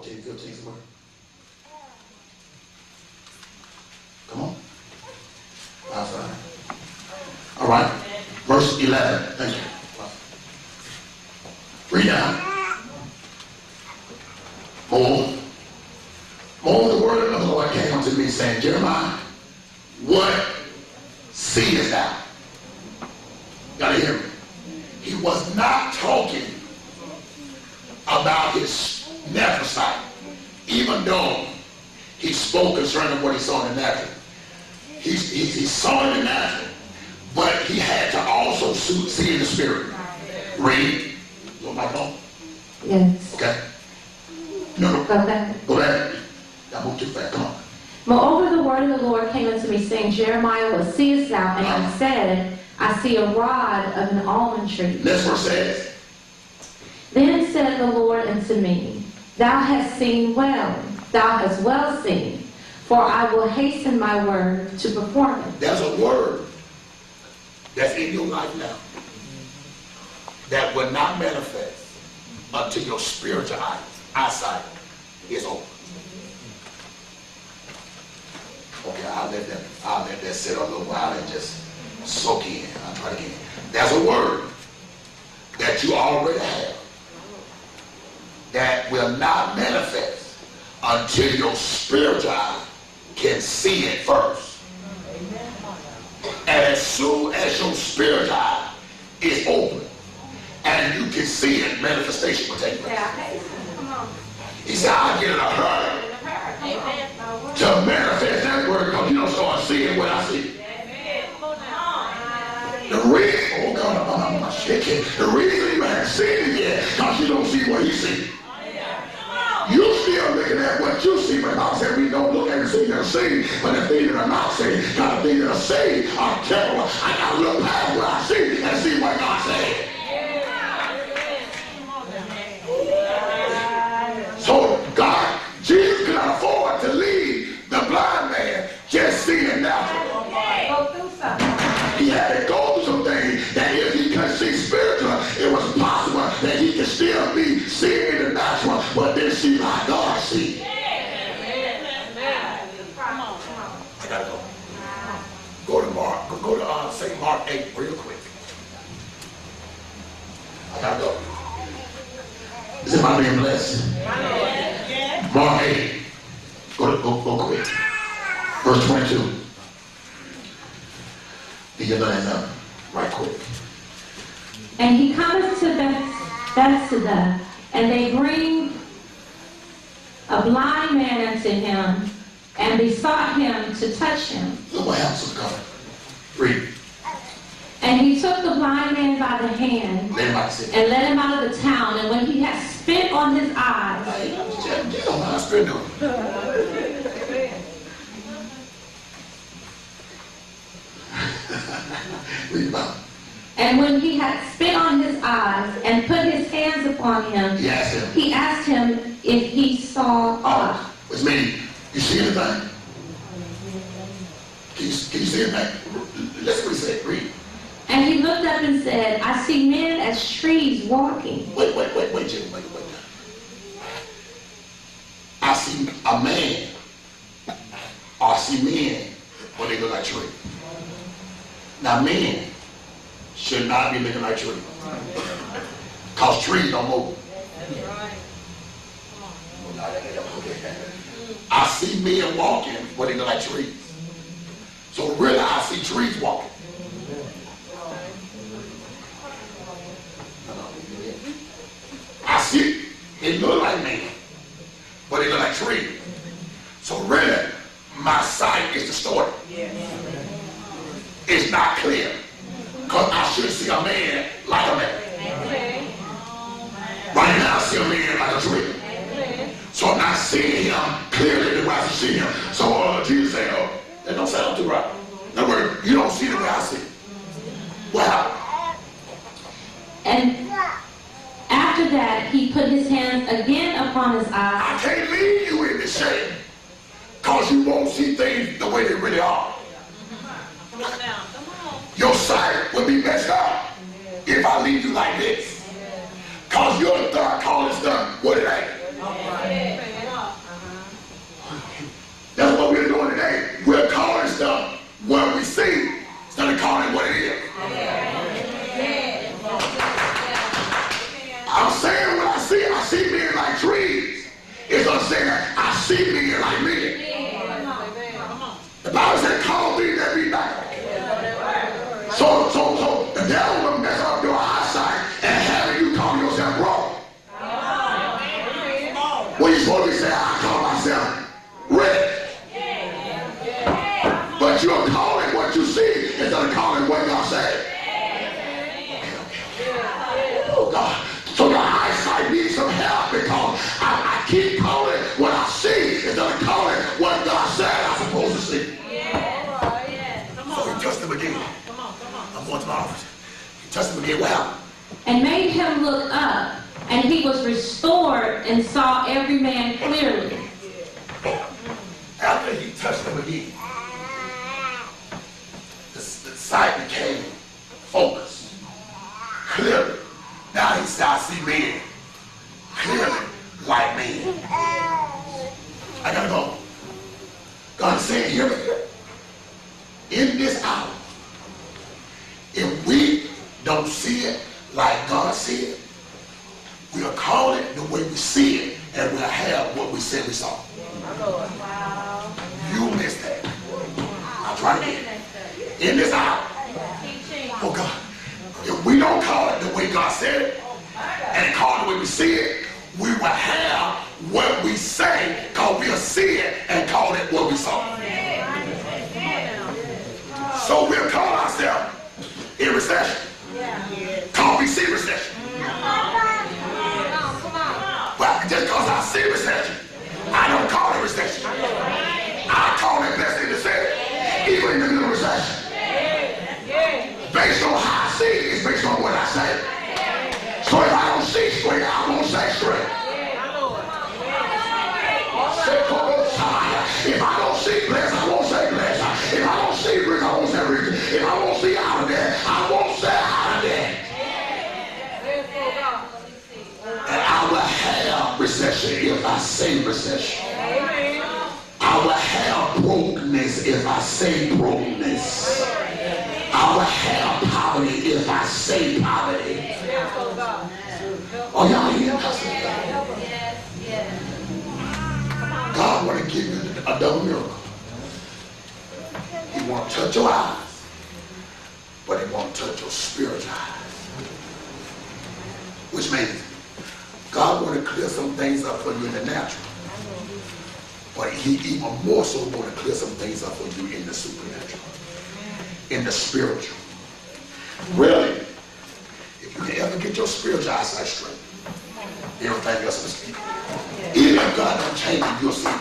14, 15 somewhere. Come on. Outside. All right. Verse 11. Thank you. Read down. More the word of the Lord came unto me, saying, Jeremiah, what seest thou? Gotta hear me. He was not talking about his natural sight, even though he spoke concerning what he saw in the natural. He saw in the natural, but he had to also see in the spirit. Read. Go back home. Yes. Okay. No. Go back. Go back. I moved too fast. Come on. Moreover, the word of the Lord came unto me, saying, Jeremiah, what seest thou? And I said, I see a rod of an almond tree. Next verse says, Then said the Lord unto me, Thou hast seen well, thou hast well seen, for I will hasten my word to perform it. there's a word that's in your life now that will not manifest until your spiritual eyesight is open. Okay, I'll let that sit a little while and just soak in. I'll try it again. There's a word that you already have that will not manifest until your spiritual eye can see it first. And as soon as your spiritual eye is open and you can see it, manifestation will take place. He said, I get in a hurry to manifest that word because you don't start seeing what I see. The reason, oh God, I'm shaking. The reason you haven't seen it yet because you don't see what he sees. You still looking at what you see, but God said we don't look at the things that are seen, but the things that are not seen. God, the things that are seen are temporal. I gotta look past what I see and see what God said. So God, Jesus could not afford to leave the blind man just seeing natural. Go through something. He had to go through some things that if he could see spiritual, it was possible that he could still be seeing the natural, but then see like God see. I gotta go. Go to Mark. Go to St. Mark 8 real quick. I gotta go. Is anybody being blessed? Mark 8. Go quick. Verse 22. Get your lines up right quick. And he cometh to Bethsaida, and they bring a blind man unto him, and besought him to touch him. Look what happens to the cover. Read. And he took the blind man by the hand, Let him out the city. and led him out of the town. And when he had spit on his eyes, You don't know how to spit on it. Read about it. and when he had spit on his eyes, and put his hands upon him, He asked him. if he saw aught. Oh, which means, you see anything? Can you see anything? Let's what he said. Read. And he looked up and said, I see men as trees walking. Wait, Jim, wait. I see a man, or I see men, when they look like trees. Now, men should not be looking like trees, because trees don't move. I see men walking when they look like trees. So really, I see trees walking. I see it look like men, but it look like trees. So really, my sight is distorted. It's not clear, because I should see a man like a man. Right now, I see a man like a tree. So I'm not seeing him clearly the way I see him. So Jesus said, oh, that don't sound too right. In other words, you don't see the way I see. What happened? And after that, he put his hands again upon his eyes. I can't leave you in this shame, because you won't see things the way they really are. Your sight will be messed up if I leave you like this. Because you'll start calling stuff what it ain't. what we see instead of calling it what it is. I'm saying what I see men like trees. It's I'm saying I see men like men. The Bible said, call me that be not. So the devil will mess up your eyesight and having you call yourself wrong. What you supposed to say, I call myself red. But you're calling what you see instead of calling what God said. Oh God. So your eyesight needs some help because I keep calling what I see instead of calling what God said I'm supposed to see. So he touched him again. I'm going to my office. He touched him again. What happened? And made him look up, and he was restored and saw every man clearly. After he touched him again, the sight became focused, clearly. Now he said, I see men clearly like me. I gotta go. God is saying, hear me. In this hour, if we don't see it like God see it, we'll call it the way we see it, and we'll have what we said we saw. Wow. You missed that. I'll try again. In this hour, oh God, if we don't call it the way God said it, and call it the way we see it, we will have what we say, because we'll see it and call it what we saw. So we'll call ourselves in recession. Call we see recession. But just because I see recession, I don't call it recession. I call it best thing to say, even in the middle of recession. Based on how I see it, it's based on what I say. So if I don't see straight, I won't say straight. If I don't see blessed, I won't say blessed. If I don't see rich, I won't say rich. If I won't see out of there, I won't say out of there. And I will have recession if I say recession. I will have brokenness if I say brokenness. I will have poverty if I say poverty. Oh, y'all hear us? God want to give you a double miracle. He want to touch your eyes, but he want to touch your spiritual eyes. Which means God want to clear some things up for you in the natural, but he even more so want to clear some things up for you in the supernatural, in the spiritual. Really, if you can ever get your spiritual eyesight straight, everything else is speaking. Even if God don't change it, you'll see it.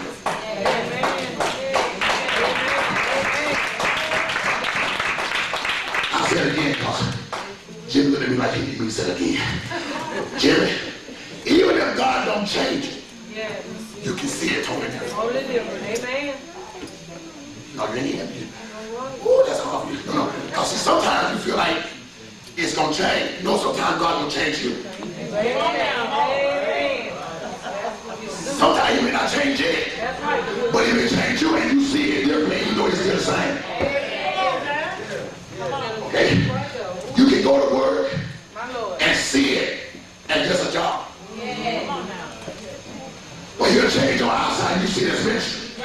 I'll say it again, because Jimmy looked at me like he didn't say it again. Jimmy, even if God don't change it, you can see it totally different. Totally different, amen. No, you ain't happy. Oh, that's hard for you. No, because see, sometimes you feel like it's going to change. You know, sometimes God will change you. Sometimes he may not change it, but he may change you and you see it differently, you know it's still the same. Okay? You can go to work and see it as just a job. But he'll change your outside and you see this ministry.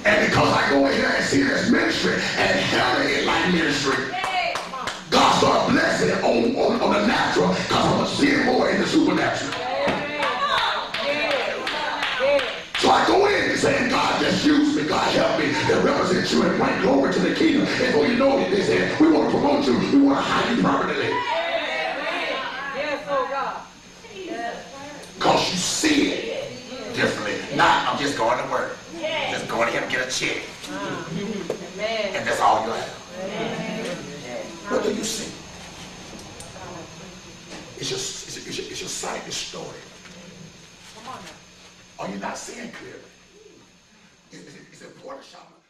And because I go in here and see this ministry and handle it like ministry, God starts blessing it on the natural, because I'm going to see it more in the supernatural. So I go in and saying, God, just use me. God, help me to represent you and bring glory to the kingdom. And before you know it, they said, we want to promote you. We want to hide you permanently. Yes, oh God. Because you see it differently. Not, I'm just going to work. Just going to get a check. And that's all you have. What do you see? It's your sight distorted. Are you not seeing clearly? It's important, Shabbat.